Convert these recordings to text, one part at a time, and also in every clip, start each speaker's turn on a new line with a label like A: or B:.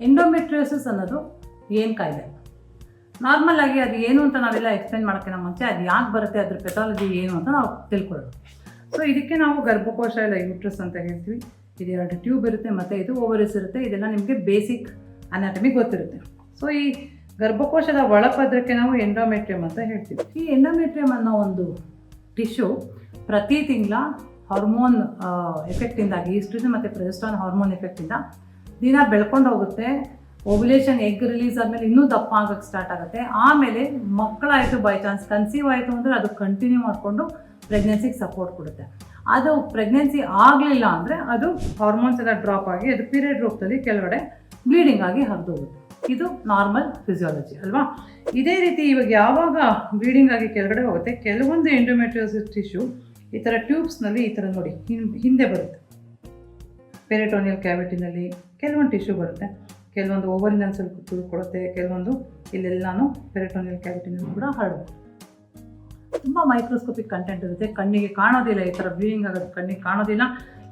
A: Endometriosis ಅನ್ನೋದು ಏನು ಕಾಯಿಲೆ? ನಾರ್ಮಲ್ ಆಗಿ ಅದು ಏನು ಅಂತ ನಾವೆಲ್ಲ ಎಕ್ಸ್ಪ್ಲೇನ್ ಮಾಡೋಕ್ಕಿಂತ ಮುಂಚೆ ಅದು ಯಾಕೆ ಬರುತ್ತೆ, ಅದ್ರ ಪೆಥಾಲಜಿ ಏನು ಅಂತ ನಾವು ತಿಳ್ಕೊಳ್ಳೋದು. ಸೊ ಇದಕ್ಕೆ ನಾವು ಗರ್ಭಕೋಶ ಇಲ್ಲ ಯೂಟ್ರಸ್ ಅಂತ ಹೇಳ್ತೀವಿ. ಇದು 2 ಟ್ಯೂಬ್ ಇರುತ್ತೆ ಮತ್ತು ಇದು ಓವರಿಸ್ ಇರುತ್ತೆ. ಇದೆಲ್ಲ ನಿಮಗೆ ಬೇಸಿಕ್ ಅನಾಟಮಿ ಗೊತ್ತಿರುತ್ತೆ. ಸೊ ಈ ಗರ್ಭಕೋಶದ ಒಳಪದ್ರಕ್ಕೆ ನಾವು ಎಂಡೋಮೆಟ್ರಿಯಮ್ ಅಂತ ಹೇಳ್ತೀವಿ. ಈ ಎಂಡೋಮೆಟ್ರಿಯಮ್ ಅನ್ನೋ ಒಂದು ಟಿಶ್ಯೂ ಪ್ರತಿ ತಿಂಗಳ ಹಾರ್ಮೋನ್ ಎಫೆಕ್ಟಿಂದಾಗಿ, ಈಸ್ಟ್ರೋಜನ್ ಮತ್ತು ಪ್ರೊಜೆಸ್ಟರಾನ್ ಹಾರ್ಮೋನ್ ಎಫೆಕ್ಟಿಂದ ದಿನ ಬೆಳ್ಕೊಂಡು ಹೋಗುತ್ತೆ. ಓವ್ಯುಲೇಷನ್ ಎಗ್ ರಿಲೀಸ್ ಆದಮೇಲೆ ಇನ್ನೂ ದಪ್ಪ ಆಗೋಕ್ಕೆ ಸ್ಟಾರ್ಟ್ ಆಗುತ್ತೆ. ಆಮೇಲೆ ಮಕ್ಕಳಾಯಿತು, ಬೈ ಚಾನ್ಸ್ ಕನ್ಸೀವ್ ಆಯಿತು ಅಂದರೆ ಅದು ಕಂಟಿನ್ಯೂ ಮಾಡಿಕೊಂಡು ಪ್ರೆಗ್ನೆನ್ಸಿಗೆ ಸಪೋರ್ಟ್ ಕೊಡುತ್ತೆ. ಅದು ಪ್ರೆಗ್ನೆನ್ಸಿ ಆಗಲಿಲ್ಲ ಅಂದರೆ ಅದು ಹಾರ್ಮೋನ್ಸ್ ಎಲ್ಲ ಡ್ರಾಪ್ ಆಗಿ ಅದು ಪೀರಿಯಡ್ ರೂಪದಲ್ಲಿ ಕೆಳಗಡೆ ಬ್ಲೀಡಿಂಗ್ ಆಗಿ ಹರಿದೋಗುತ್ತೆ. ಇದು ನಾರ್ಮಲ್ ಫಿಸಿಯಾಲಜಿ ಅಲ್ವಾ? ಇದೇ ರೀತಿ ಇವಾಗ ಯಾವಾಗ ಬ್ಲೀಡಿಂಗ್ ಆಗಿ ಕೆಳಗಡೆ ಹೋಗುತ್ತೆ, ಕೆಲವೊಂದು ಎಂಡೋಮೆಟ್ರಿಯೋಸಿಸ್ ಟಿಶ್ಯೂ ಈ ಥರ ಟ್ಯೂಬ್ಸ್ನಲ್ಲಿ ಈ ಥರ ನೋಡಿ ಹಿಂದೆ ಬರುತ್ತೆ. ಪೆರಿಟೋನಿಯಲ್ ಕ್ಯಾವಿಟಿನಲ್ಲಿ ಕೆಲವೊಂದು ಟಿಶ್ಯೂ ಬರುತ್ತೆ, ಕೆಲವೊಂದು ಓವರಿನಲ್ಲಿ ಸ್ವಲ್ಪ ತುಳ್ಕೊಳುತ್ತೆ, ಕೆಲವೊಂದು ಇಲ್ಲೆಲ್ಲಾನು ಪೆರಿಟೋನಿಯಲ್ ಕ್ಯಾವಿಟಿನಲ್ಲಿ ಕೂಡ ಹರಡುತ್ತೆ. ತುಂಬ ಮೈಕ್ರೋಸ್ಕೋಪಿಕ್ ಕಂಟೆಂಟ್ ಇರುತ್ತೆ, ಕಣ್ಣಿಗೆ ಕಾಣೋದಿಲ್ಲ. ಈ ಥರ ಬ್ಲೀಡಿಂಗ್ ಆಗೋದು ಕಣ್ಣಿಗೆ ಕಾಣೋದಿಲ್ಲ.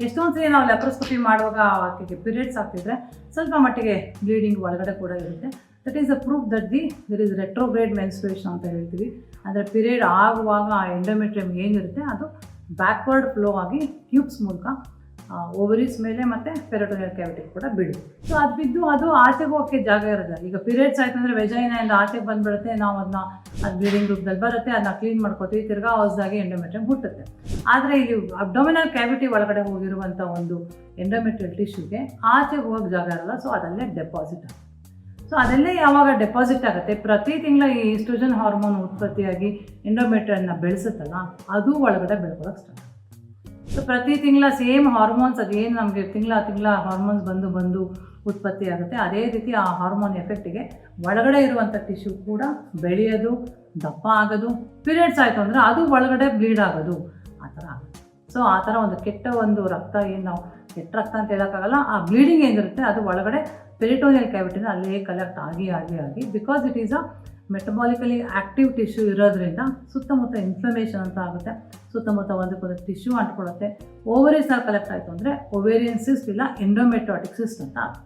A: ಎಷ್ಟೊಂದು ಸರಿ ನಾವು ಲ್ಯಾಪ್ರೋಸ್ಕೋಪಿ ಮಾಡುವಾಗ ಆಕೆಗೆ ಪೀರಿಯಡ್ಸ್ ಆಗ್ತಿದ್ರೆ ಸ್ವಲ್ಪ ಮಟ್ಟಿಗೆ ಬ್ಲೀಡಿಂಗ್ ಒಳಗಡೆ ಕೂಡ ಇರುತ್ತೆ. That is a proof that there is retrograde menstruation ಅಂತ ಹೇಳ್ತೀವಿ. ಅಂದರೆ ಪೀರಿಯಡ್ ಆಗುವಾಗ ಆ ಎಂಡೋಮೆಟ್ರಿಯಮ್ ಏನಿರುತ್ತೆ ಅದು ಬ್ಯಾಕ್ವರ್ಡ್ ಫ್ಲೋ ಆಗಿ ಟ್ಯೂಬ್ಸ್ ಮೂಲಕ ಓವರೀಸ್ ಮೇಲೆ ಮತ್ತು ಪೆರಿಟೋನಿಯಲ್ ಕ್ಯಾವಿಟಿ ಕೂಡ ಬೀಳುತ್ತೆ. ಸೊ ಅದು ಬಿದ್ದು ಅದು ಆಚೆಗೆ ಹೋಗೋಕ್ಕೆ ಜಾಗ ಇರೋದಿಲ್ಲ. ಈಗ ಪೀರಿಯಡ್ಸ್ ಆಯಿತು ಅಂದರೆ ವೆಜೈನಿಂದ ಆಚೆಗೆ ಬಂದುಬಿಡುತ್ತೆ. ನಾವು ಅದು ಬ್ಲೀಡಿಂಗ್ ರೂಪದಲ್ಲಿ ಬರುತ್ತೆ, ಅದನ್ನ ಕ್ಲೀನ್ ಮಾಡ್ಕೋತೀವಿ, ತಿರ್ಗಾ ಹೊಸದಾಗಿ ಎಂಡೋಮೆಟ್ರಿಯಮ್ ಹುಟ್ಟುತ್ತೆ. ಆದರೆ ಇಲ್ಲಿ ಅಬ್ಡೋಮಿನಲ್ ಕ್ಯಾವಿಟಿ ಒಳಗಡೆ ಹೋಗಿರುವಂಥ ಒಂದು ಎಂಡೋಮೆಟ್ರಿಯಲ್ ಟಿಶ್ಯೂಗೆ ಆಚೆಗೆ ಹೋಗೋಕ್ಕೆ ಜಾಗ ಇರಲ್ಲ. ಸೊ ಅದಲ್ಲೇ ಡೆಪಾಸಿಟ್ ಆಗುತ್ತೆ. ಸೊ ಅದಲ್ಲೇ ಯಾವಾಗ ಡೆಪಾಸಿಟ್ ಆಗುತ್ತೆ, ಪ್ರತಿ ತಿಂಗಳ ಈ ಈಸ್ಟ್ರೋಜನ್ ಹಾರ್ಮೋನ್ ಉತ್ಪತ್ತಿಯಾಗಿ ಎಂಡೋಮೆಟ್ರಿಯನ್ನ ಬೆಳೆಸುತ್ತಲ್ಲ, ಅದು ಒಳಗಡೆ ಬೆಳ್ಕೊಳ್ಳೋಕೆ ಸ್ಟಾರ್ಟ್. ಸೊ ಪ್ರತಿ ತಿಂಗಳ ಸೇಮ್ ಹಾರ್ಮೋನ್ಸ್ ಅದೇನು ನಮಗೆ ತಿಂಗಳ ಹಾರ್ಮೋನ್ಸ್ ಬಂದು ಉತ್ಪತ್ತಿ ಆಗುತ್ತೆ, ಅದೇ ರೀತಿ ಆ ಹಾರ್ಮೋನ್ ಎಫೆಕ್ಟಿಗೆ ಒಳಗಡೆ ಇರುವಂಥ ಟಿಶ್ಯೂ ಕೂಡ ಬೆಳೆಯೋದು, ದಪ್ಪ ಆಗೋದು, ಪೀರಿಯಡ್ಸ್ ಆಯಿತು ಅಂದರೆ ಅದು ಒಳಗಡೆ ಬ್ಲೀಡ್ ಆಗೋದು, ಆ ಥರ ಆಗುತ್ತೆ. ಸೊ ಆ ಥರ ಒಂದು ಕೆಟ್ಟ ಒಂದು ರಕ್ತ ಏನು ನಾವು ಕೆಟ್ಟ ರಕ್ತ ಅಂತ ಹೇಳೋಕ್ಕಾಗಲ್ಲ, ಆ ಬ್ಲೀಡಿಂಗ್ ಏನಿರುತ್ತೆ ಅದು ಒಳಗಡೆ ಪೆರಿಟೋನಿಯಲ್ ಕ್ಯಾವಿಟಿನ ಅಲ್ಲೇ ಕಲೆಕ್ಟ್ ಆಗಿ because it is a ಮೆಟಬಾಲಿಕಲಿ active tissue ಇರೋದ್ರಿಂದ ಸುತ್ತಮುತ್ತ ಇನ್ಫ್ಲಮೇಷನ್ ಅಂತ ಆಗುತ್ತೆ. ಸುತ್ತಮುತ್ತ ಒಂದಕ್ಕೊಂದು ಟಿಶ್ಯೂ ಅಂಟ್ಕೊಳ್ಳುತ್ತೆ. ಓವರೀಸ್ನಲ್ಲಿ ಕಲೆಕ್ಟ್ ಆಯಿತು ಅಂದರೆ ಓವೇರಿಯನ್ ಸಿಸ್ಟ್ ಇಲ್ಲ ಎಂಡೋಮೆಟ್ರಿಯಾಟಿಕ್ ಸಿಸ್ಟ್ ಅಂತ ಆಗುತ್ತೆ.